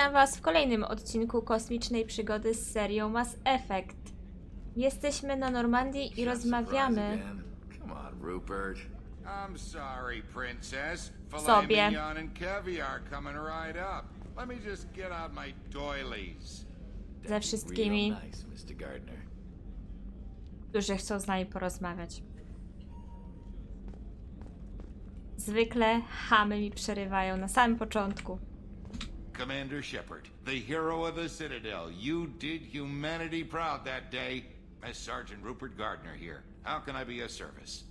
Witam Was w kolejnym odcinku kosmicznej przygody z serią Mass Effect. Jesteśmy na Normandii i rozmawiamy I'm sorry, princess. Sobie. Filet mignon and caviar coming right up. Let me just get out my doilies. ze wszystkimi, Real nice, Mr. Gardner. którzy chcą z nami porozmawiać. Zwykle chamy mi przerywają na samym początku. Commander Shepard, the hero of the Citadel, you did humanity proud that day. Mass Sergeant Rupert Gardner here. How can I be of service?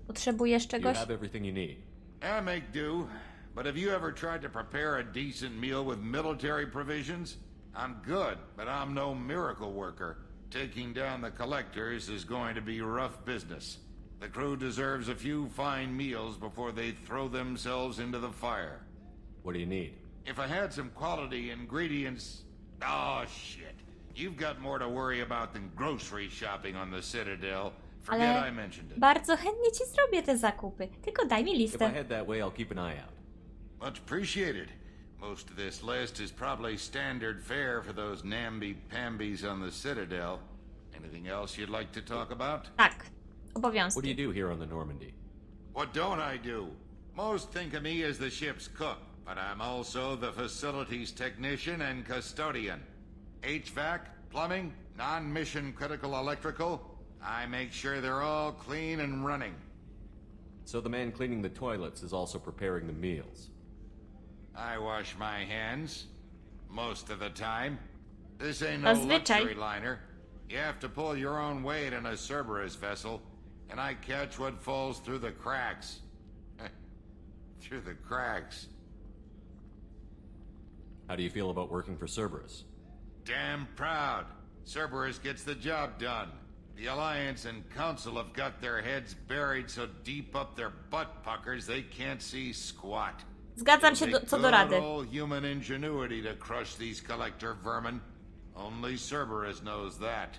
Potrzebujesz You czegoś? have everything you need. I make do, but have you ever tried to prepare a decent meal with military provisions? I'm good, but I'm no miracle worker. Taking down the collectors is going to be rough business. The crew deserves a few fine meals before they throw themselves into the fire. What do you need? If I had some quality ingredients... Oh, shit. You've got more to worry about than grocery shopping on the Citadel. Forget Ale I mentioned it. bardzo chętnie ci zrobię te zakupy. Tylko daj mi If I listę. head that way, I'll keep an eye out. Much appreciated. Most of this list is probably standard fare for those namby-pambies on the Citadel. Anything else you'd like to talk about? Tak, What obowiązki. do you do here on the Normandy? What don't I do? Most think of me as the ship's cook, but I'm also the facilities technician and custodian. HVAC, plumbing, non-mission critical electrical. I make sure they're all clean and running. So the man cleaning the toilets is also preparing the meals. I wash my hands most of the time. This ain't no Zazwyczaj. luxury liner. You have to pull your own weight in a Cerberus vessel, and I catch what falls through the cracks. Through the cracks. How do you feel about working for Cerberus? Damn proud. Cerberus gets the job done. The Alliance and Council have got their heads buried so deep up their butt puckers they can't see squat. Zgadzam się Take co do rady. good old human ingenuity to crush these collector vermin. Only Cerberus knows that.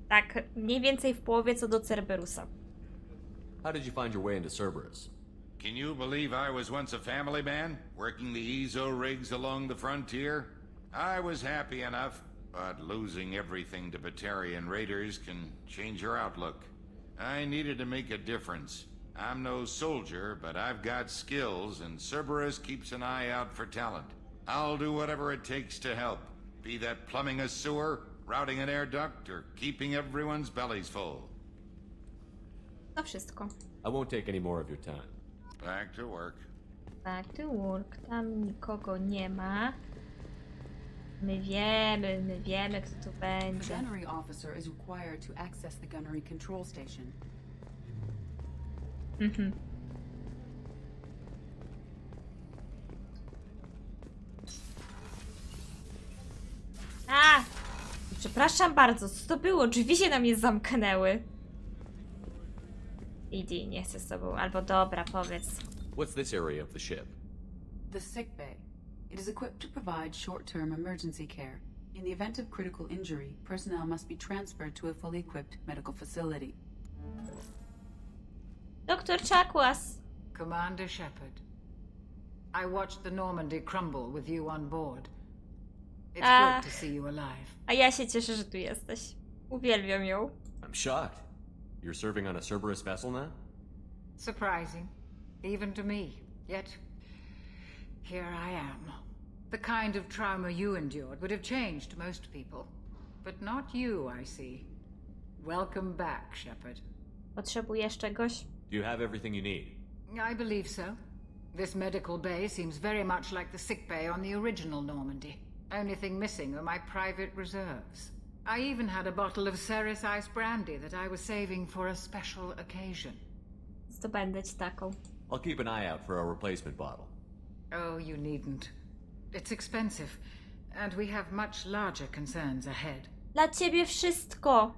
Tak, mniej więcej w połowie co do Cerberusa. How did you find your way into Cerberus? Can you believe I was once a family man, working the EZO rigs along the frontier? I was happy enough, but losing everything to Batarian raiders can change your outlook. I needed to make a difference. I'm no soldier, but I've got skills, and Cerberus keeps an eye out for talent. I'll do whatever it takes to help, be that plumbing a sewer, routing an air duct, or keeping everyone's bellies full. To wszystko. I won't take any more of your time. Back to work. Back to work. Tam nikogo nie ma. My wiemy, kto tu The będzie. gunnery officer is required to access the gunnery control station. A! Przepraszam bardzo, co to było? Drzwi się na mnie zamknęły. Idi, nie chcę z tobą. Albo dobra, powiedz. What's this area of the ship? The sick bay. It is equipped to provide short-term emergency care. In the event of critical injury, personnel must be transferred to a fully equipped medical facility. Doktor Chakwas. Commander Shepard, I watched the Normandy crumble with you on board. It's Ah. good to see you alive. A ja się cieszę, że tu jesteś. Uwielbiam ją. I'm shocked. You're serving on a Cerberus vessel now? Surprising, even to me. Yet, here I am. The kind of trauma you endured would have changed most people. But not you, I see. Welcome back, Shepard. Potrzebujesz czegoś? Do you have everything you need? I believe so. This medical bay seems very much like the sick bay on the original Normandy. Only thing missing are my private reserves. I even had a bottle of Ceres Ice brandy that I was saving for a special occasion. Zdobędę ci taką. I'll keep an eye out for a replacement bottle. Oh, you needn't. It's expensive, and we have much larger concerns ahead. Dla ciebie wszystko.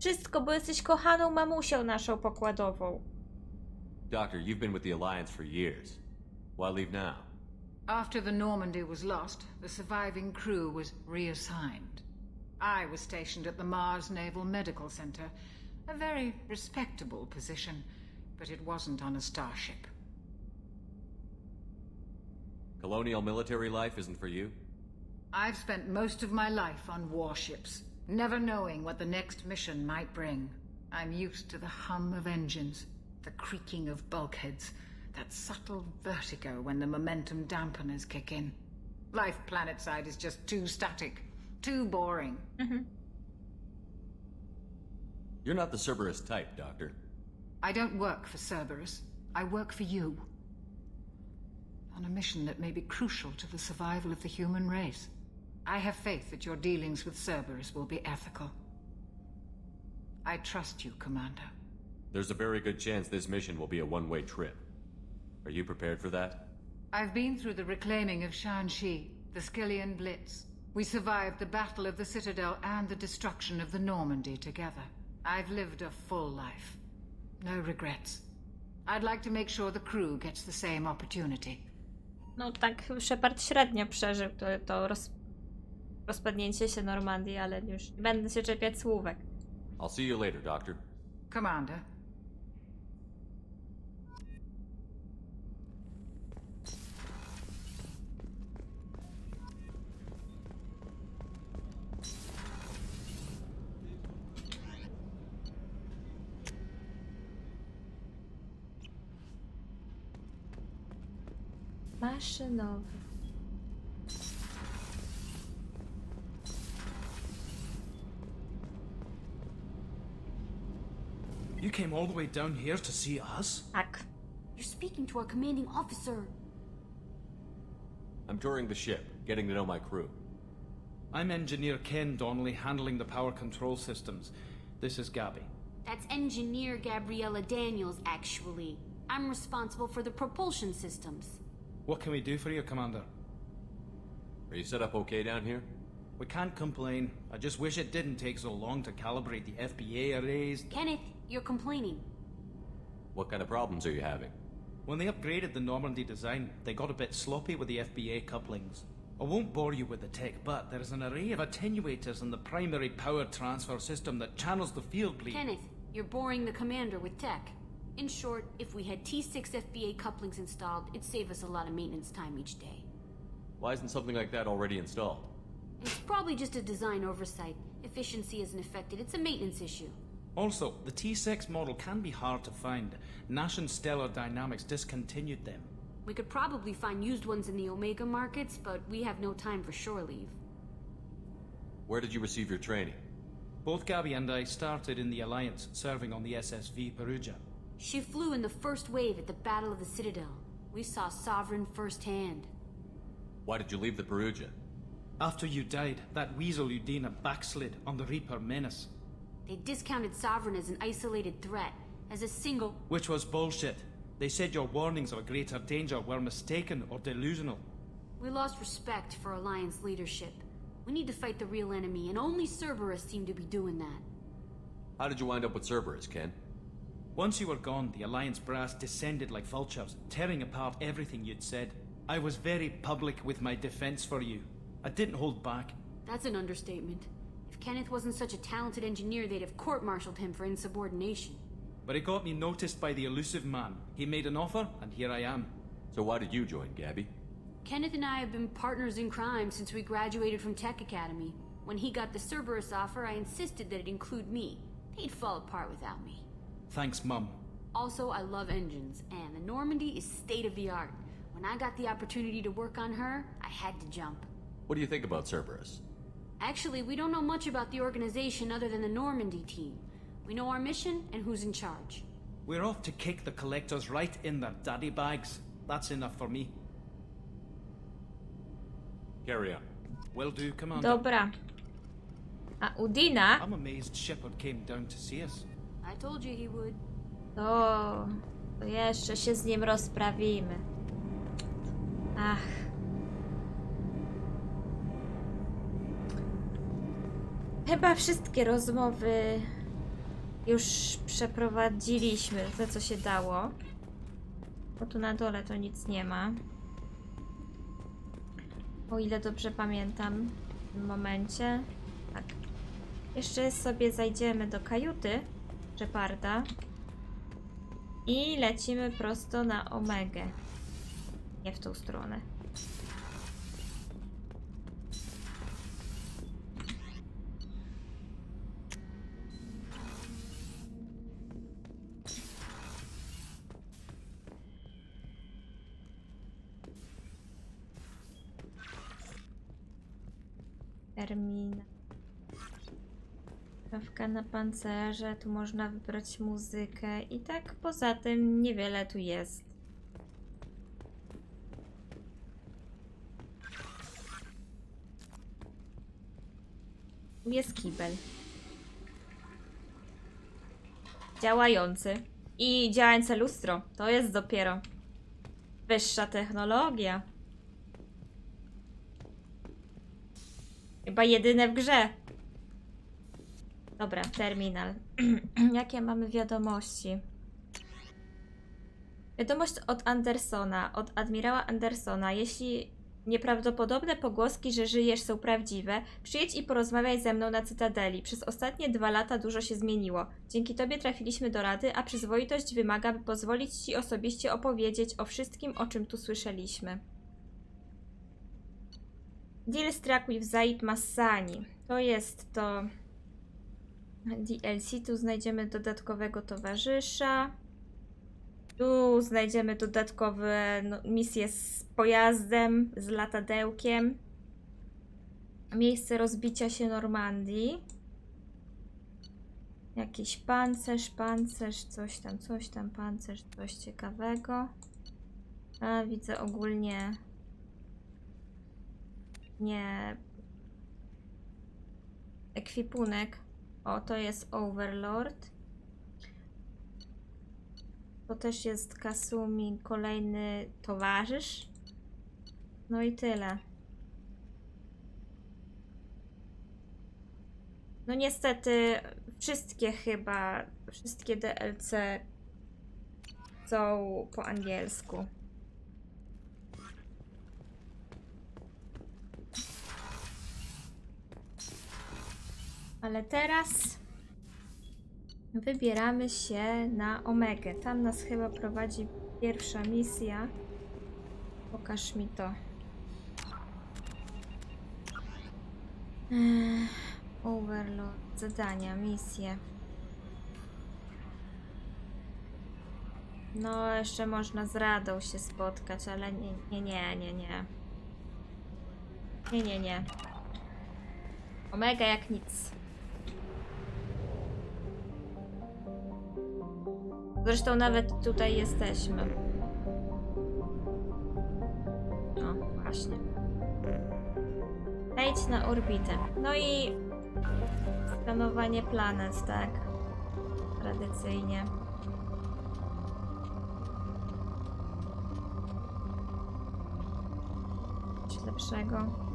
Wszystko, bo jesteś kochaną mamusią naszą pokładową. Doctor, you've been with the Alliance for years. Why leave now? After the Normandy was lost, the surviving crew was reassigned. I was stationed at the Mars Naval Medical Center, a very respectable position, but it wasn't on a starship. Colonial military life isn't for you? I've spent most of my life on warships, never knowing what the next mission might bring. I'm used to the hum of engines, the creaking of bulkheads, that subtle vertigo when the momentum dampeners kick in. Life planetside is just too static, too boring. You're not the Cerberus type, Doctor. I don't work for Cerberus. I work for you. On a mission that may be crucial to the survival of the human race. I have faith that your dealings with Cerberus will be ethical. I trust you, Commander. There's a very good chance this mission will be a one-way trip. Are you prepared for that? I've been through the reclaiming of Shanxi, the Skillian Blitz. We survived the Battle of the Citadel and the destruction of the Normandy together. I've lived a full life. No regrets. I'd like to make sure the crew gets the same opportunity. No tak, Shepard średnio przeżył to rozpadnięcie się Normandii, ale już nie będę się czepiać słówek. I'll see you later, Doctor. Commander. Maszynowy. You came all the way down here to see us? Tak. You're speaking to our commanding officer. I'm touring the ship, getting to know my crew. I'm Engineer Ken Donnelly, handling the power control systems. This is Gabby. That's Engineer Gabriella Daniels, actually. I'm responsible for the propulsion systems. What can we do for you, Commander? Are you set up okay down here? We can't complain. I just wish it didn't take so long to calibrate the FBA arrays. Kenneth, you're complaining. What kind of problems are you having? When they upgraded the Normandy design, they got a bit sloppy with the FBA couplings. I won't bore you with the tech, but there is an array of attenuators in the primary power transfer system that channels the field bleed. Kenneth, you're boring the commander with tech. In short, if we had T6 FBA couplings installed, it'd save us a lot of maintenance time each day. Why isn't something like that already installed? It's probably just a design oversight. Efficiency isn't affected, it's a maintenance issue. Also, the T6 model can be hard to find. Nash and Stellar Dynamics discontinued them. We could probably find used ones in the Omega markets, but we have no time for shore leave. Where did you receive your training? Both Gabby and I started in the Alliance, serving on the SSV Perugia. She flew in the first wave at the Battle of the Citadel. We saw Sovereign firsthand. Why did you leave the Perugia? After you died, that weasel Udina backslid on the Reaper Menace. They discounted Sovereign as an isolated threat, as a single... Which was bullshit. They said your warnings of a greater danger were mistaken or delusional. We lost respect for Alliance leadership. We need to fight the real enemy, and only Cerberus seemed to be doing that. How did you wind up with Cerberus, Ken? Once you were gone, the Alliance brass descended like vultures, tearing apart everything you'd said. I was very public with my defense for you. I didn't hold back. That's an understatement. If Kenneth wasn't such a talented engineer, they'd have court-martialed him for insubordination. But it got me noticed by the elusive man. He made an offer, and here I am. So why did you join, Gabby? Kenneth and I have been partners in crime since we graduated from Tech Academy. When he got the Cerberus offer, I insisted that it include me. They'd fall apart without me. Thanks, Mum. Also, I love engines, and the Normandy is state-of-the-art. When I got the opportunity to work on her, I had to jump. What do you think about Cerberus? Actually, we don't know much about the organization other than the Normandy team. We know our mission and who's in charge. We're off to kick the collectors right in their daddy bags. That's enough for me. Carry on. Will do, Commander. Dobra. A Udina? I'm amazed Shepherd came down to see us. I told you he would. To jeszcze się z nim rozprawimy. Ach. Chyba wszystkie rozmowy już przeprowadziliśmy, za co się dało. Bo tu na dole to nic nie ma. O ile dobrze pamiętam w tym momencie. Tak. Jeszcze sobie zajdziemy do kajuty Sheparda. I lecimy prosto na Omegę. Nie w tą stronę. Termin. Kawka na pancerze, tu można wybrać muzykę i tak poza tym niewiele tu jest. Jest kibel. Działający. I działające lustro. To jest dopiero wyższa technologia. Chyba jedyne w grze. Dobra, terminal. Jakie mamy wiadomości? Wiadomość od Andersona, od admirała Andersona. Jeśli nieprawdopodobne pogłoski, że żyjesz, są prawdziwe, przyjedź i porozmawiaj ze mną na Cytadeli. Przez ostatnie 2 lata dużo się zmieniło. Dzięki tobie trafiliśmy do rady, a przyzwoitość wymaga, by pozwolić ci osobiście opowiedzieć o wszystkim, o czym tu słyszeliśmy. Deal struck with Zaid Massani. To jest to DLC. Tu znajdziemy dodatkowego towarzysza. Tu znajdziemy dodatkowe misje z pojazdem, z latadełkiem. Miejsce rozbicia się Normandii. Jakiś pancerz, coś tam, pancerz, coś ciekawego. A widzę ogólnie nie ekwipunek. O, to jest Overlord. To też jest Kasumi, kolejny towarzysz. No i tyle. No niestety wszystkie DLC są po angielsku. Ale teraz wybieramy się na Omegę. Tam nas chyba prowadzi pierwsza misja. Pokaż mi to. Overlord, zadania, misje. No, jeszcze można z Radą się spotkać, ale nie. Omega jak nic. Zresztą nawet tutaj jesteśmy. O, właśnie. Wejdź na orbitę. No i skanowanie planet, tak? Tradycyjnie. Coś lepszego.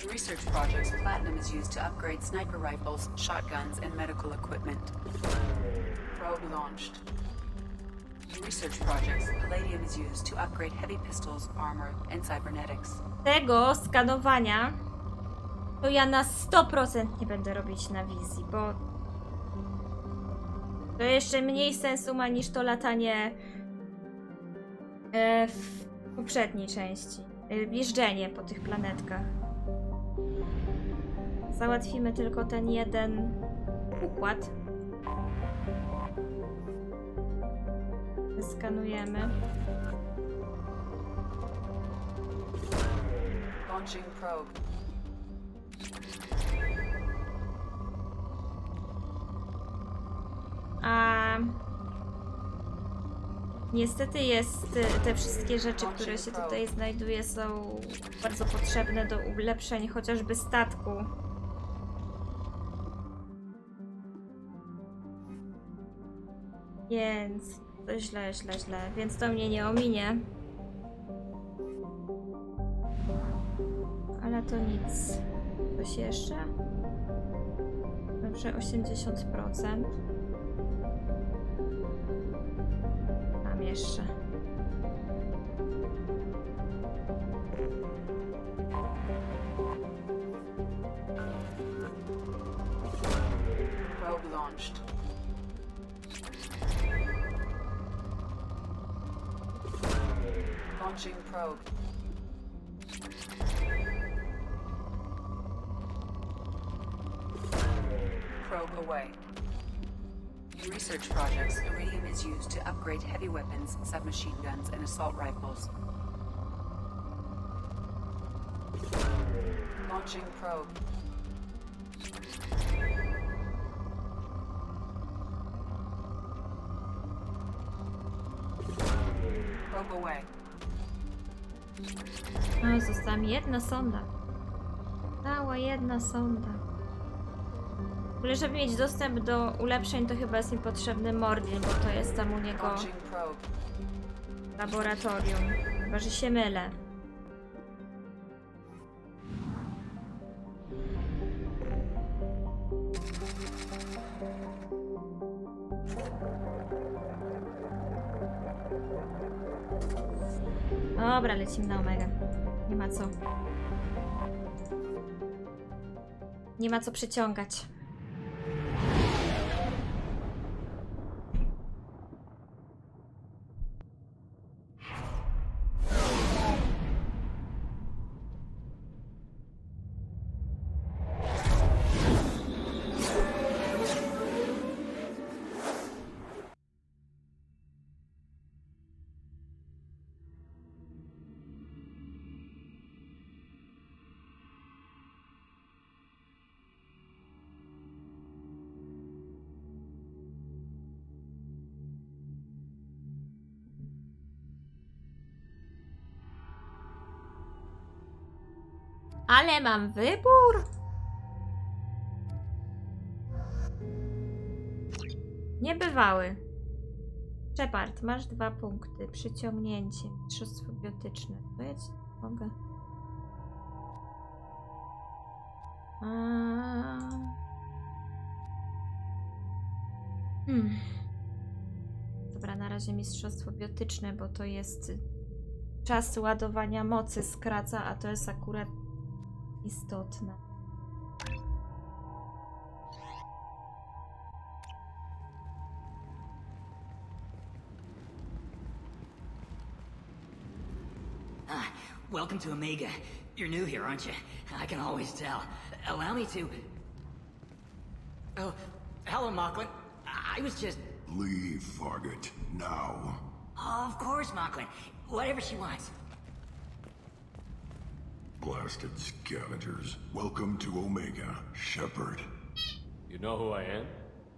In research projects, platinum is used to upgrade sniper rifles, shotguns, and medical equipment. Probe launched. In research projects, palladium is used to upgrade heavy pistols, armor, and cybernetics. Tego skanowania to ja na 100% nie będę robić na wizji, bo to jeszcze mniej sensu ma niż to latanie w poprzedniej części. Jeżdżenie po tych planetkach. Załatwimy tylko ten jeden układ. Skanujemy. Launching probe. A niestety te wszystkie rzeczy, które się tutaj znajduje, są bardzo potrzebne do ulepszeń chociażby statku. Więc to źle. Więc to mnie nie ominie. Ale to nic. Coś jeszcze? Dobrze, 80%. Mam jeszcze. launched. Launching probe. Probe away. In research projects, iridium is used to upgrade heavy weapons, submachine guns, and assault rifles. Launching probe. Probe away. O, została mi jedna sonda. Cała jedna sonda. W ogóle, żeby mieć dostęp do ulepszeń, to chyba jest mi potrzebny Mordin, bo to jest tam u niego Launching probe. laboratorium. Chyba, że się mylę. Dobra, lecimy na Omegę. Nie ma co. Nie ma co przyciągać. Ale mam wybór. Niebywały. Shepard, masz 2 punkty. Przyciągnięcie. Mistrzostwo biotyczne. To ja ci mogę. Dobra, na razie mistrzostwo biotyczne, bo to jest czas ładowania mocy skraca, a to jest akurat istotne. Welcome to Omega. You're new here, aren't you? I can always tell. Allow me to... Oh, hello, Mocklin. I was just... Leave, Fargate, now. Oh, of course, Mocklin. Whatever she wants. Blasted scavengers. Welcome to Omega, Shepard. You know who I am?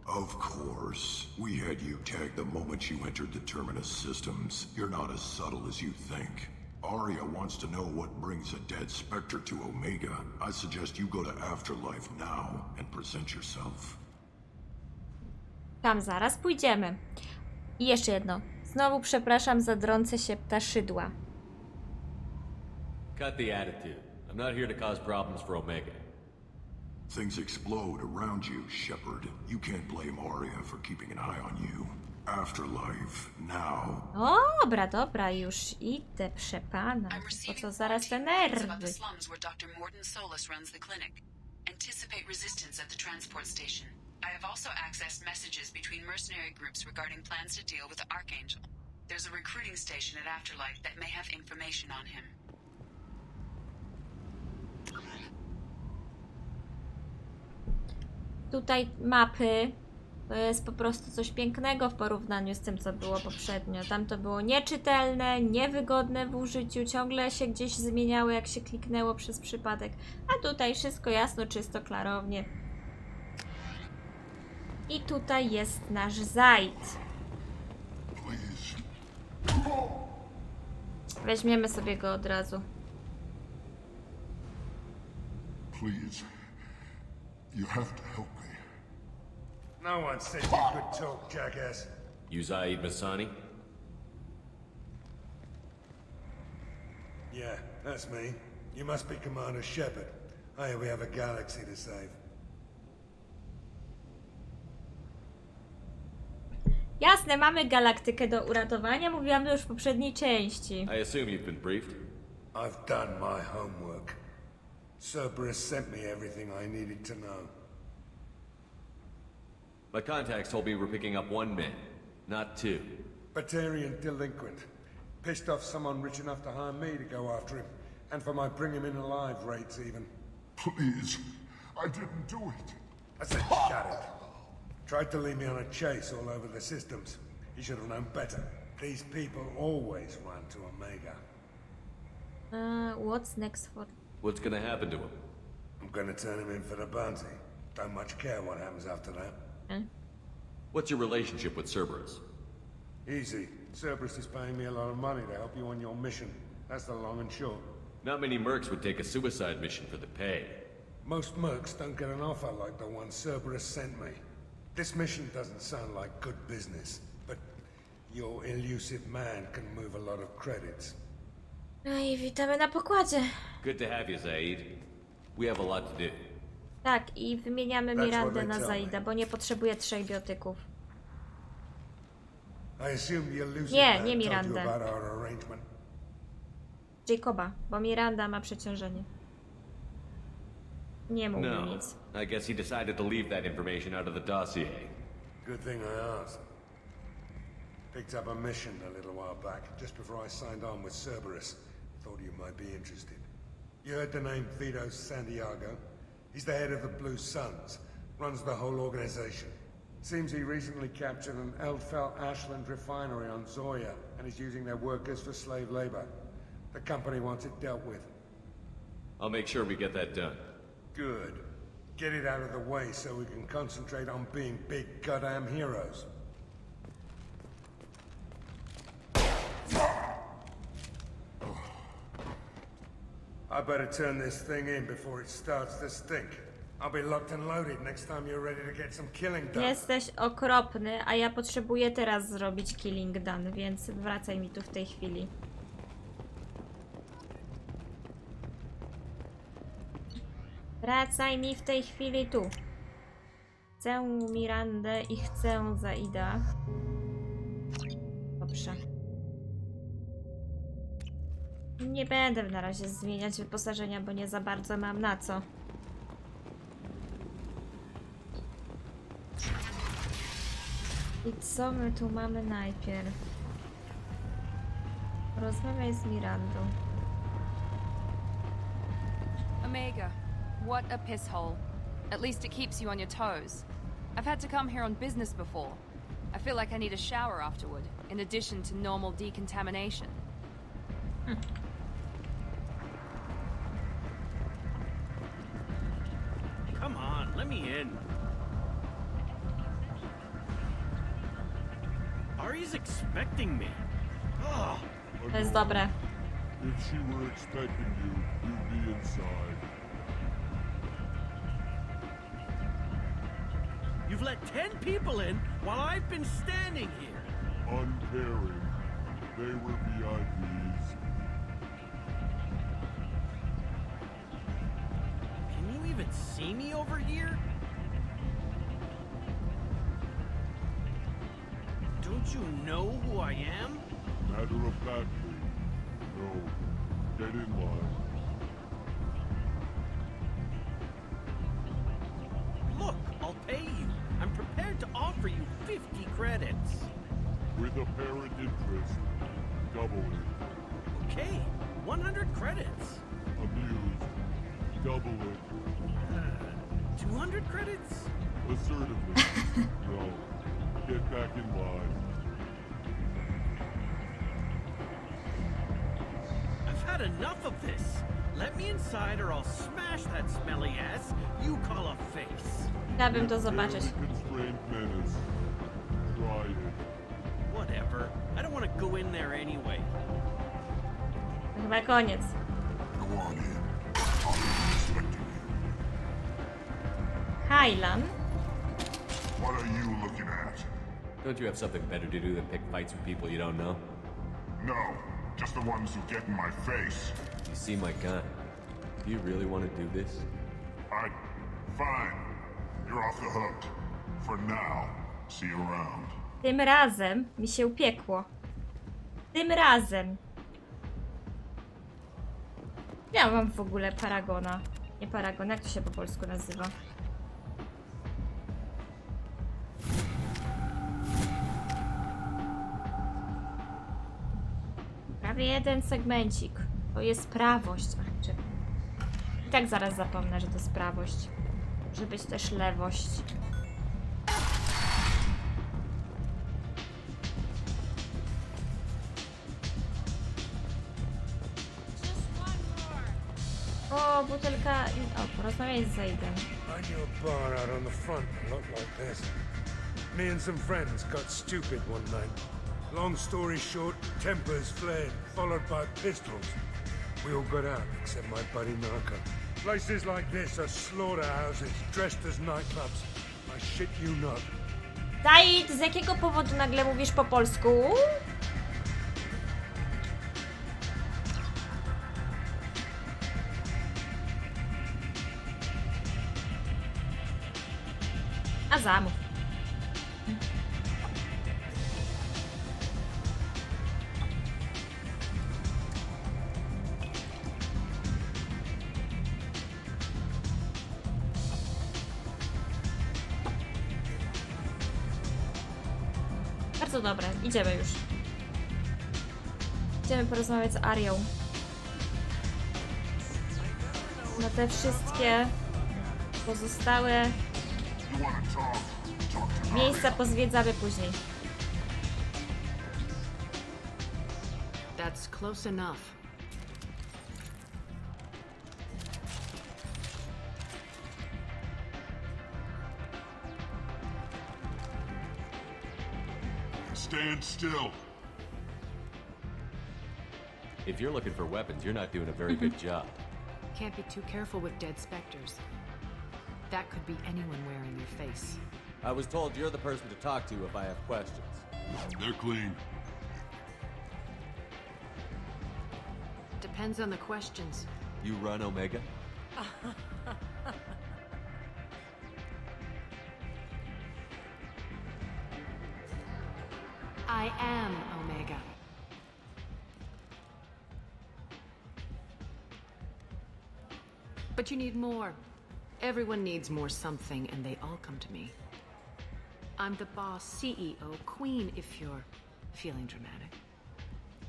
Of course. We had you tagged the moment you entered the Terminus systems. You're not as subtle as you think. Arya wants to know what brings a dead Spectre to Omega. I suggest you go to Afterlife now and present yourself. Tam zaraz pójdziemy. I jeszcze jedno. Znowu przepraszam za drące się ptaszydła. Cut the attitude. I'm not here to cause problems for Omega. Things explode around you, Shepard. You can't blame Arya for keeping an eye on you. Afterlife, now. Dobra, dobra, już idę, przepana. Po co zaraz te nerwy? About the slums where Dr. Morden Solus runs the clinic. Anticipate resistance at the transport station. I have also accessed messages between mercenary groups regarding plans to deal with the Archangel. There's a recruiting station at Afterlife that may have information on him. Tutaj mapy to jest po prostu coś pięknego w porównaniu z tym, co było poprzednio. Tam to było nieczytelne, niewygodne w użyciu, ciągle się gdzieś zmieniało, jak się kliknęło przez przypadek. A tutaj wszystko jasno, czysto, klarownie. I tutaj jest nasz zajd. Weźmiemy sobie go od razu. Please. You have to help me. No one said you could talk, jackass. You Zaid Masani? Yeah, that's me. You must be Commander Shepard. Hey, we have a galaxy to save. Jasne, mamy galaktykę do uratowania, mówiłam to już w poprzedniej części. I assume you've been briefed. I've done my homework. Cerberus sent me everything I needed to know. My contacts told me we're picking up 1 man, not 2. Batarian delinquent. Pissed off someone rich enough to hire me to go after him. And for my bring him in alive rates even. Please, I didn't do it. I said shut it. Tried to lead me on a chase all over the systems. He should have known better. These people always run to Omega. What's next for... What's gonna happen to him? I'm gonna turn him in for the bounty. Don't much care what happens after that. What's your relationship with Cerberus? Easy. Cerberus is paying me a lot of money to help you on your mission. That's the long and short. Not many mercs would take a suicide mission for the pay. Most mercs don't get an offer like the one Cerberus sent me. This mission doesn't sound like good business, but your elusive man can move a lot of credits. No i witamy na pokładzie. Good to have you, Zaid. We have a lot to do. Tak, i wymieniamy That's Mirandę what they na tell Zaida, me. bo nie potrzebuje 3 biotyków. I assume the elusive Nie, man nie told you Mirandę. about our arrangement. Jacoba, bo Miranda ma przeciążenie. Nie mówię No. nic. I guess he decided to leave that information out of the dossier. Good thing I asked. Picked up a mission a little while back, just before I signed on with Cerberus. Thought you might be interested. You heard the name Vito Santiago? He's the head of the Blue Suns, runs the whole organization. Seems he recently captured an Eldfell Ashland refinery on Zoya and is using their workers for slave labor. The company wants it dealt with. I'll make sure we get that done. Good. Get it out of the way so we can concentrate on being big goddamn heroes. I better turn this thing in before it starts to stink. I'll be locked and loaded next time you're ready to get some killing done. Jesteś okropny, a ja potrzebuję teraz zrobić killing done, więc wracaj mi tu w tej chwili. Wracaj mi w tej chwili tu. Chcę Mirandę i chcę Zaida. Dobrze. Nie będę na razie zmieniać wyposażenia, bo nie za bardzo mam na co. I co my tu mamy najpierw? Rozmawiaj z Mirandą. Omega, what a piss hole. At least it keeps you on your toes. I've had to come here on business before. I feel like I need a shower afterward, in addition to normal decontamination. Come on, let me in. Ari's expecting me. Ugh. To jest dobre. If she were expecting you, you'd be inside. You've let 10 people in while I've been standing here. Uncaring. They were VIPs. Can you even see me over here? Don't you know who I am? Matter of factly. No. Get in line. Look, I'll pay you. I'm prepared to offer you 50 credits. With apparent interest. Double it. Okay, 100 credits. Amused. Double it. 200 credits? Assertively. No. Get back in line. I've had enough of this. Let me inside or I'll smash that smelly ass you call a face. Chciałabym to zobaczyć. Fairly constrained menace. Try it. Whatever. I don't want to go in there anyway. Chyba koniec. Go on in. I'll be expecting you. Highland. What are you looking at? Don't you have something better to do than pick fights with people you don't know? No, just the ones who get in my face. You see my gun. Do you really want to do this? Fine. You're off the hook. For now. See you around. Tym razem mi się upiekło. Tym razem. Ja mam w ogóle paragona. Nie paragon, jak to się po polsku nazywa? prawie jeden segmencik. To jest prawość. Ach, czekaj. I tak zaraz zapomnę, że to jest prawość. Może być też lewość. O, butelka... O, porozmawiaj z Zaidem. I knew a bar out on the front that looked like this. Me and some friends got stupid one night. Long story short, tempers flared, followed by pistols. We all got out, except my buddy Narco. Places like this are slaughterhouses, dressed as nightclubs. I shit you not. Zaid, z jakiego powodu nagle mówisz po polsku? A zamów. Bardzo dobre, idziemy już. Idziemy porozmawiać z Arią. Na te wszystkie pozostałe miejsca pozwiedzamy później. That's close enough. Stand still. If you're looking for weapons, you're not doing a very good job. Can't be too careful with dead specters. That could be anyone wearing your face. I was told you're the person to talk to if I have questions. They're clean. Depends on the questions. You run Omega? I am Omega. But you need more. Everyone needs more something, and they all come to me. I'm the boss, CEO, queen, if you're feeling dramatic.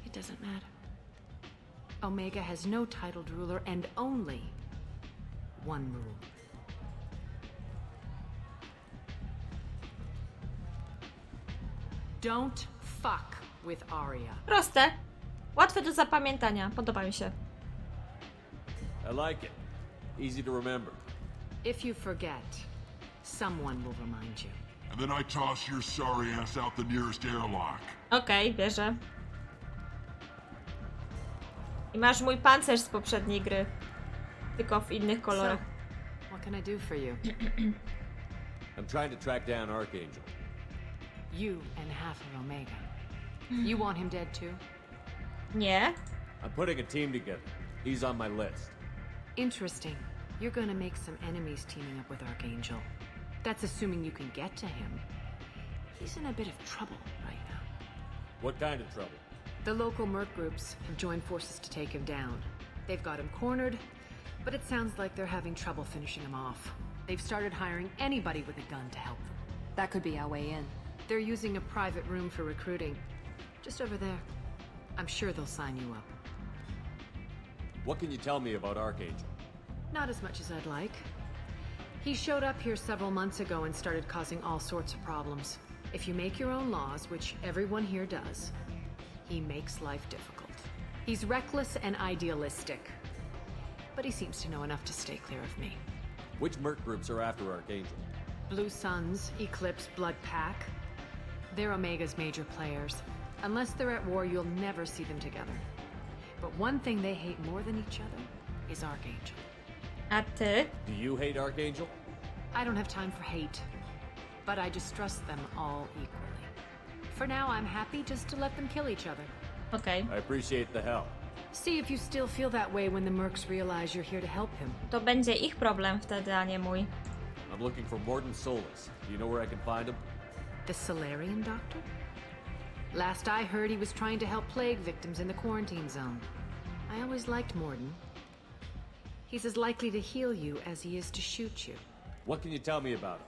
It doesn't matter. Omega has no titled ruler and only one rule. Don't fuck with Arya. Proste. Łatwe do zapamiętania. Podoba mi się. I like it. Easy to remember. If you forget, someone will remind you. And then I toss your sorry ass out the nearest airlock. Okej, bierze. I masz mój pancerz z poprzedniej gry. Tylko w innych kolorach. So, what can I do for you? I'm trying to track down Archangel. You and half of Omega. You want him dead too? Nie. I'm putting a team together. He's on my list. Interesting. You're gonna make some enemies teaming up with Archangel. That's assuming you can get to him. He's in a bit of trouble right now. What kind of trouble? The local merc groups have joined forces to take him down. They've got him cornered, but it sounds like they're having trouble finishing him off. They've started hiring anybody with a gun to help them. That could be our way in. They're using a private room for recruiting. Just over there. I'm sure they'll sign you up. What can you tell me about Archangel? Not as much as I'd like. He showed up here several months ago and started causing all sorts of problems. If you make your own laws, which everyone here does, he makes life difficult. He's reckless and idealistic. But he seems to know enough to stay clear of me. Which merc groups are after Archangel? Blue Suns, Eclipse, Blood Pack. They're Omega's major players. Unless they're at war, you'll never see them together. But one thing they hate more than each other is Archangel. A ty? Do you hate Archangel? I don't have time for hate, but I distrust them all equally. For now, I'm happy just to let them kill each other. Okej. I appreciate the help. See if you still feel that way when the mercs realize you're here to help him. To będzie ich problem wtedy, a nie mój. I'm looking for Morden Solus. Do you know where I can find him? The Solarian doctor? Last I heard, he was trying to help plague victims in the quarantine zone. I always liked Morden. He's as likely to heal you as he is to shoot you. What can you tell me about him?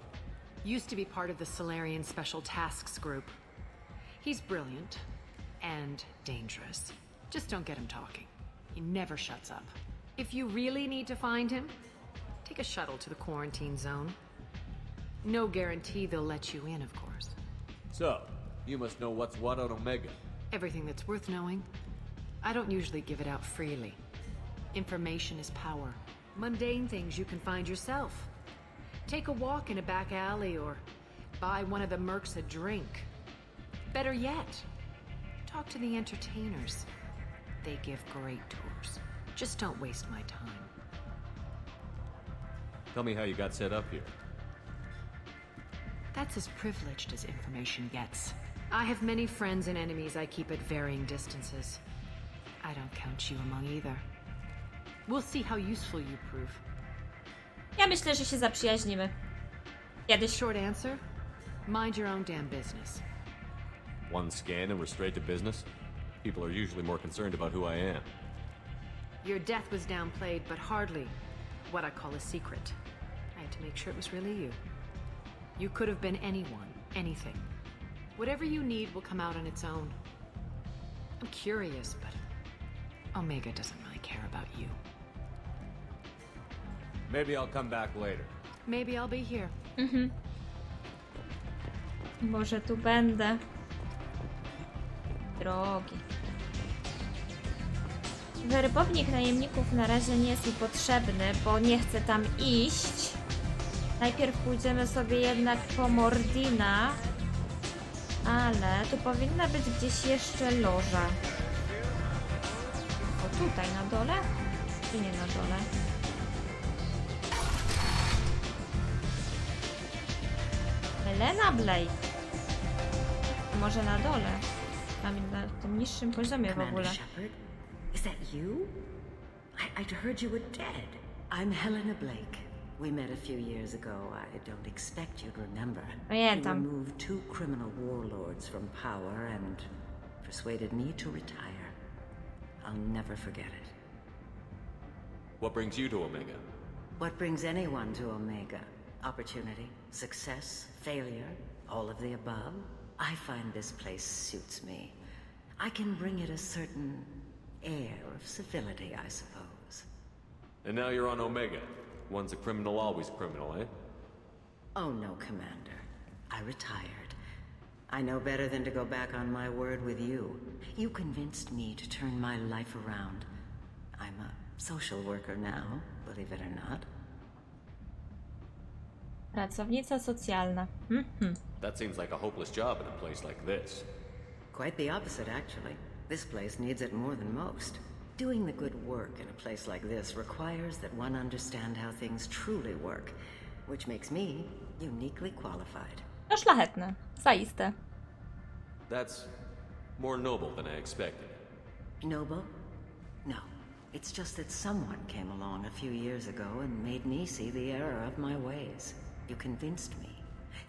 Used to be part of the Solarian Special Tasks Group. He's brilliant and dangerous. Just don't get him talking. He never shuts up. If you really need to find him, take a shuttle to the quarantine zone. No guarantee they'll let you in, of course. So, you must know what's what on Omega. Everything that's worth knowing. I don't usually give it out freely. Information is power. Mundane things you can find yourself. Take a walk in a back alley or buy one of the mercs a drink. Better yet, talk to the entertainers. They give great tours. Just don't waste my time. Tell me how you got set up here. That's as privileged as information gets. I have many friends and enemies I keep at varying distances. I don't count you among either. We'll see how useful you prove. Ja myślę, że się zaprzyjaźnimy. Kiedyś. Short answer? Mind your own damn business. One scan and we're straight to business? People are usually more concerned about who I am. Your death was downplayed, but hardly what I call a secret. I had to make sure it was really you. You could have been anyone, anything. Whatever you need will come out on its own. I'm curious, but Omega doesn't really care about you. Maybe I'll come back later. Maybe I'll be here. Może tu będę. Drogi. Werbownik najemników na razie nie jest mi potrzebny, bo nie chcę tam iść. Najpierw pójdziemy sobie jednak po Mordina. Ale tu powinna być gdzieś jeszcze loża. O, tutaj na dole? Czy nie na dole? Helena Blake. Może na dole. Tam na tym niższym poziomie w Commander ogóle. Shepard? Is that you? I'd heard you were dead. I'm Helena Blake. We met a few years ago. I don't expect you'd remember. You removed 2 criminal warlords from power and persuaded me to retire. I'll never forget it. What brings you to Omega? What brings anyone to Omega? Opportunity, success, failure, all of the above. I find this place suits me. I can bring it a certain air of civility, I suppose. And now you're on Omega. Once a criminal, always criminal, eh? Oh no, Commander. I retired. I know better than to go back on my word with you. You convinced me to turn my life around. I'm a social worker now, believe it or not. Pracownica socjalna. That seems like a hopeless job in a place like this. Quite the opposite, actually. This place needs it more than most. Doing the good work in a place like this requires that one understand how things truly work, which makes me uniquely qualified. To szlachetne. Zaiste. That's more noble than I expected. Noble? No. It's just that someone came along a few years ago and made me see the error of my ways. You convinced me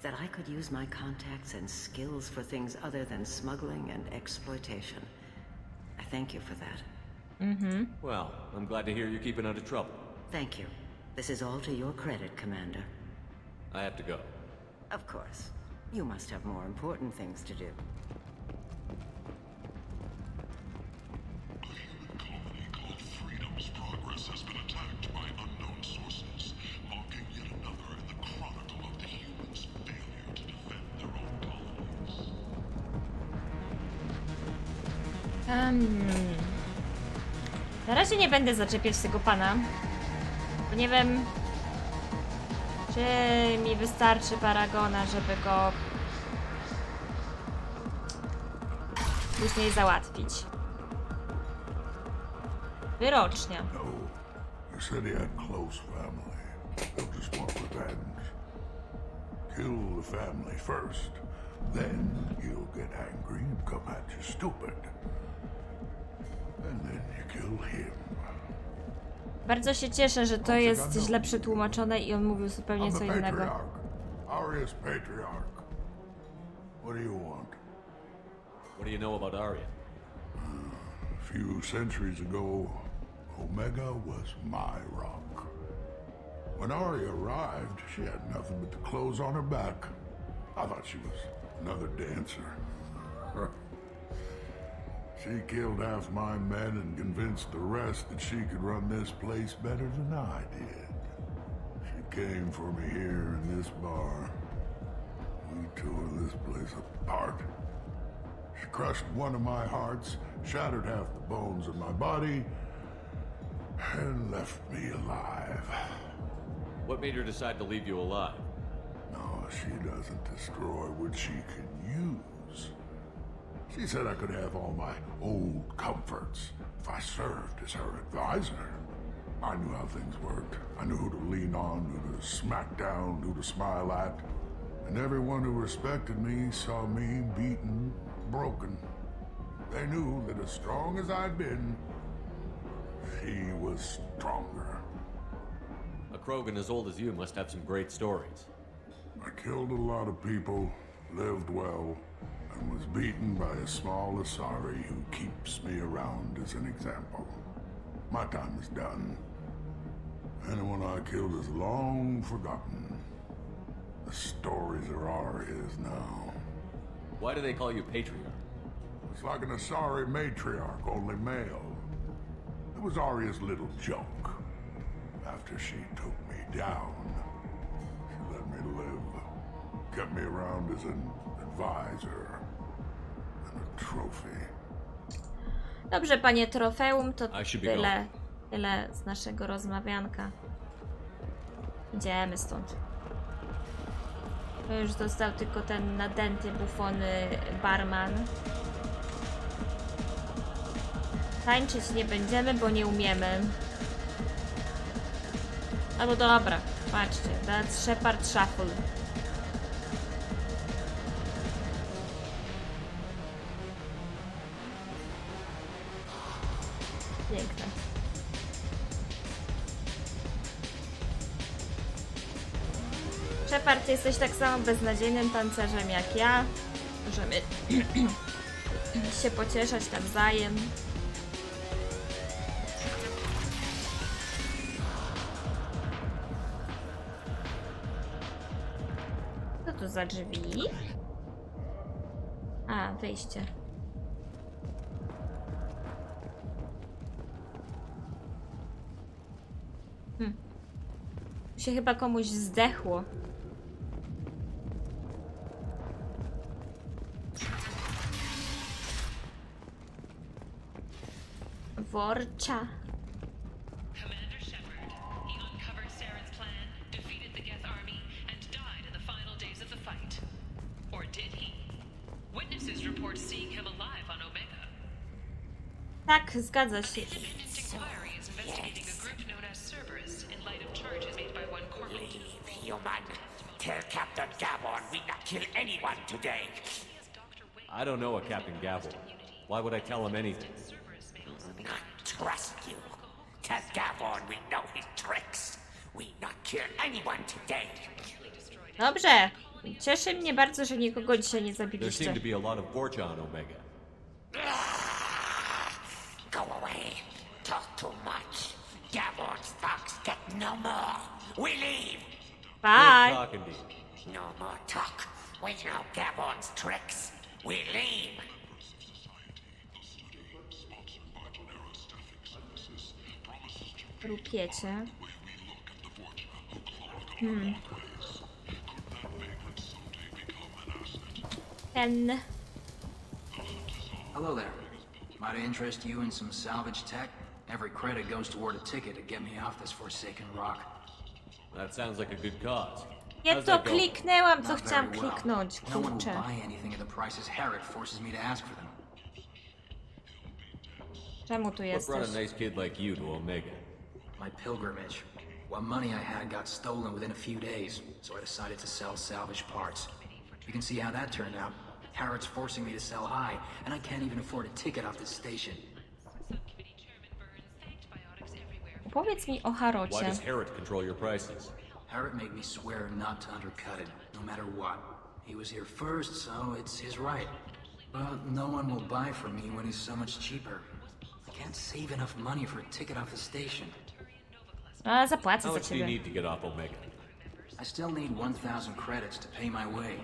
that I could use my contacts and skills for things other than smuggling and exploitation. I thank you for that. Well, I'm glad to hear you're keeping out of trouble. Thank you. This is all to your credit, Commander. I have to go. Of course. You must have more important things to do. A human colony called Freedom's Progress has been attacked by unknown sources, marking yet another in the chronicle of the humans' failure to defend their own colonies. Na razie nie będę zaczepiać tego pana, bo nie wiem, czy mi wystarczy paragona, żeby go później załatwić. Wyrocznia. No. You said he had close family. He'll just want revenge. Kill the family first. Then he'll get angry and come at you stupid. And then you kill him. Bardzo się cieszę, że to jest źle przetłumaczone i on mówił zupełnie co innego. Aria's patriarch. What do you want? What do you know about Arya? A few centuries ago, Omega was my rock. When Arya arrived, she had nothing but the clothes on her back. I thought she was another dancer. She killed half my men and convinced the rest that she could run this place better than I did. She came for me here in this bar. We tore this place apart. She crushed one of my hearts, shattered half the bones of my body, and left me alive. What made her decide to leave you alive? No, she doesn't destroy what she can use. She said I could have all my old comforts if I served as her advisor. I knew how things worked. I knew who to lean on, who to smack down, who to smile at. And everyone who respected me saw me beaten, broken. They knew that as strong as I'd been, she was stronger. A Krogan as old as you must have some great stories. I killed a lot of people, lived well, and was beaten by a small Asari who keeps me around as an example. My time is done. Anyone I killed is long forgotten. The stories are Arya's now. Why do they call you Patriarch? It's like an Asari matriarch, only male. It was Arya's little joke. After she took me down, she let me live. Kept me around as an advisor and a trophy. Dobrze, panie trofeum, to tyle z naszego rozmawianka. Idziemy stąd. To już został tylko ten nadęty, bufony barman. Tańczyć nie będziemy, bo nie umiemy. Albo dobra, patrzcie, that's Shepard Shuffle. Piękne. Shepard, ty jesteś tak samo beznadziejnym tancerzem jak ja. Możemy się pocieszać nawzajem. Co tu za drzwi? A, wyjście. Się chyba komuś zdechło. Worcza. Commander Shepherd, he uncovered Saren's plan, defeated the Geth army, and died in the final days of the fight. Or did he? Witnesses report seeing him alive on Omega. Tak, zgadza się. Independent inquiry is investigating a group known as Cerberus in light of charges made by one corporal. Human, tell Captain Gavon we not kill anyone today. I don't know a Captain Gavel. Why would I tell him anything? Not trust you. Tell Gavon we know his tricks. We not kill anyone today. Dobrze. Cieszy mnie bardzo, że nikogo dzisiaj nie There zabiliście. seemed to be a lot of Borcha on Omega. Go away. Talk too much. Gavon's thugs get no more. We leave. Bye. Good talking to you. No more talk. We know Gavon's tricks. We leave. Rupiecie. Ten. Hello there. Might I interest you in some salvage tech? Every credit goes toward a ticket to get me off this forsaken rock. That sounds like a good cause. Nie How's to that going? kliknęłam, co Not chciałam very well. kliknąć. No one will Kurczę. buy anything at the prices Herod forces me to ask for them. Czemu tu What brought jesteś? a nice kid like you to Omega? My pilgrimage. What money I had got stolen within a few days, so I decided to sell salvage parts. You can see how that turned out. Herod's forcing me to sell high, and I can't even afford a ticket off this station. Powiedz mi o Why Harocie. does Herod control your prices? Herod made me swear not to undercut it, no matter what. He was here first, so it's his right. But no one will buy from me when he's so much cheaper. I can't save enough money for a ticket off the station. A, zapłacę How za much do you ciebie. need to get off Omega? I still need 1,000 credits to pay my way,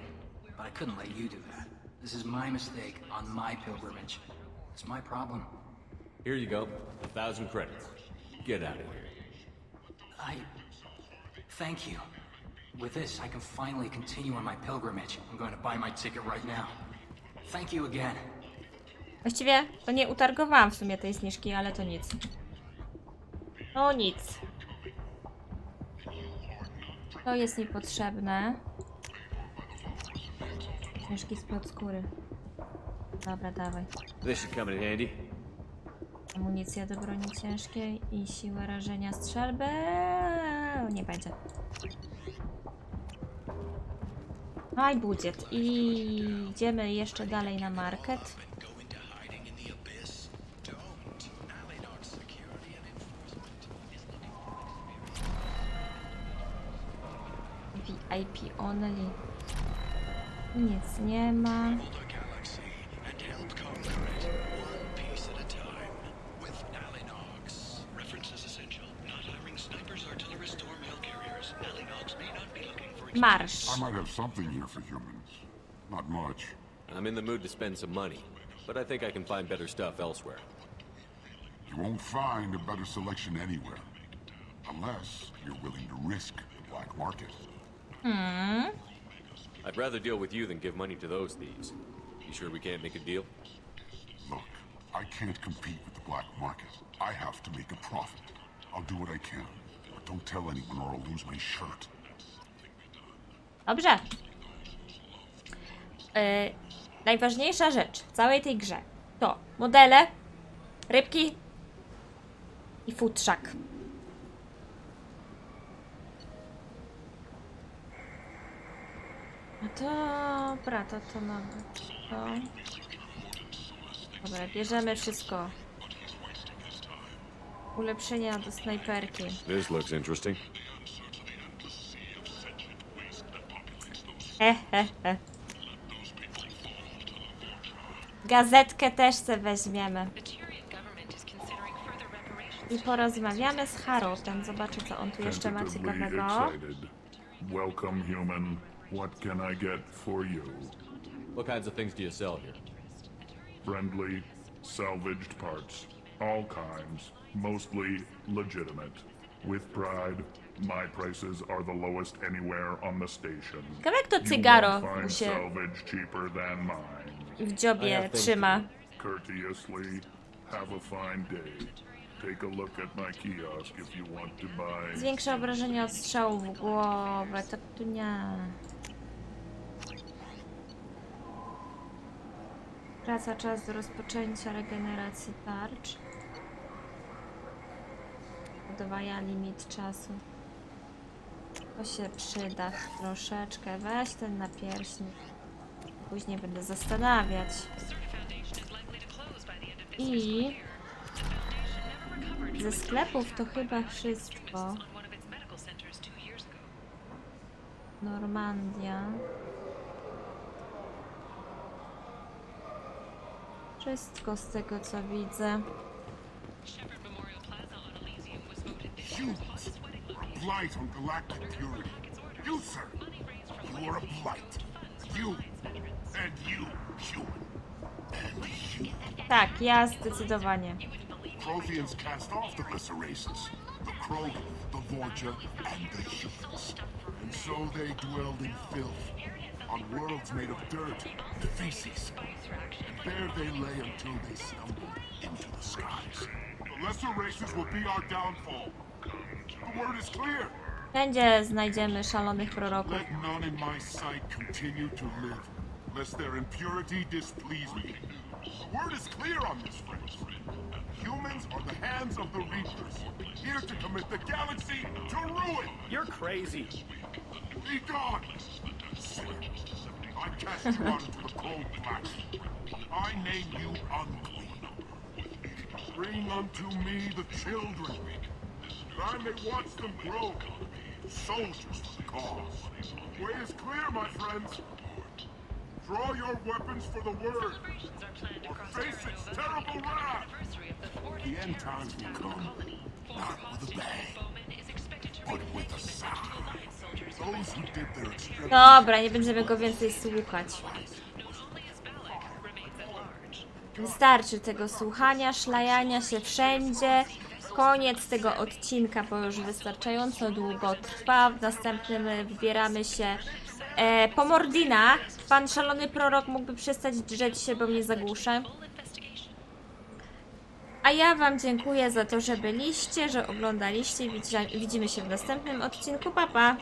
but I couldn't let you do that. This is my mistake on my pilgrimage. It's my problem. Here you go. 1,000 credits. Get out of here. Thank you. With this, I can finally continue on my pilgrimage. I'm going to buy my ticket right now. Thank you again. Właściwie to nie utargowałam w sumie tej zniżki, ale to nic. No nic. To jest mi potrzebne. Zniżki spod skóry. Dobra, dawaj. This should come in handy. Amunicja do broni ciężkiej i siła rażenia strzelby. Nie będzie. No i budżet. I idziemy jeszcze dalej na market. VIP only. Nic nie ma. Marsz. I might have something here for humans. Not much. I'm in the mood to spend some money, but I think I can find better stuff elsewhere. You won't find a better selection anywhere. Unless you're willing to risk the black market. I'd rather deal with you than give money to those thieves. You sure we can't make a deal? Look, I can't compete with the black market. I have to make a profit. I'll do what I can. But don't tell anyone or I'll lose my shirt. Dobrze. Najważniejsza rzecz w całej tej grze to modele, rybki i futrzak. No dobra, to mamy to. Dobra, bierzemy wszystko. Ulepszenia do snajperki. This looks interesting. Gazetkę też se weźmiemy. I porozmawiamy z Haroldem. Zobaczę, co on tu jeszcze ma ciekawego. Welcome, human. What can I get for you? What kinds of things do you sell here? Friendly, salvaged parts. All kinds. Mostly legitimate. With pride, my prices are the lowest anywhere on the station. Ciekawe, jak to cygaro You won't mu find się salvage cheaper than mine. w dziobie trzyma. Courteously, have a fine day. Take a look at my kiosk if you want to buy. Zwiększa obrażenia od strzału w głowę. To tu nie. Wraca czas do rozpoczęcia regeneracji tarcz. Podwaja limit czasu. To się przyda troszeczkę. Weź ten napierśnik. Później będę zastanawiać. I ze sklepów to chyba wszystko. Normandia. Wszystko z tego, co widzę. Humans are a blight on galactic purity. You, sir, you are a blight. You and you, human. And you. Tak, ja zdecydowanie. Protheans cast off the lesser races. The Krogan, the Vorcha, and the humans. And so they dwelled in filth, on worlds made of dirt and feces. And there they lay until they stumbled into the skies. The lesser races will be our downfall. The word is clear. Wszędzie znajdziemy szalonych proroków. Let none in my sight continue to live, lest their impurity displease me. The word is clear on this, friends. Humans are the hands of the Reapers, here to commit the galaxy to ruin. You're crazy. Be gone, sinner. I cast you out into the cold black. I name you unclean. Bring unto me the children, that I may watch them grow. Soldiers for the cause. The way is clear, my friends. Draw your weapons for the word, or face its terrible wrath. The end times will come, not with a bang, but with a sound. Those who did their extremity. Dobra, nie będziemy go więcej słuchać. Wystarczy tego słuchania, szlajania się wszędzie. Koniec tego odcinka, bo już wystarczająco długo trwa. W następnym wybieramy się po Mordina. Pan szalony prorok mógłby przestać drzeć się, bo mnie zagłuszę. A ja wam dziękuję za to, że byliście, że oglądaliście. Widzimy się w następnym odcinku. Pa, pa!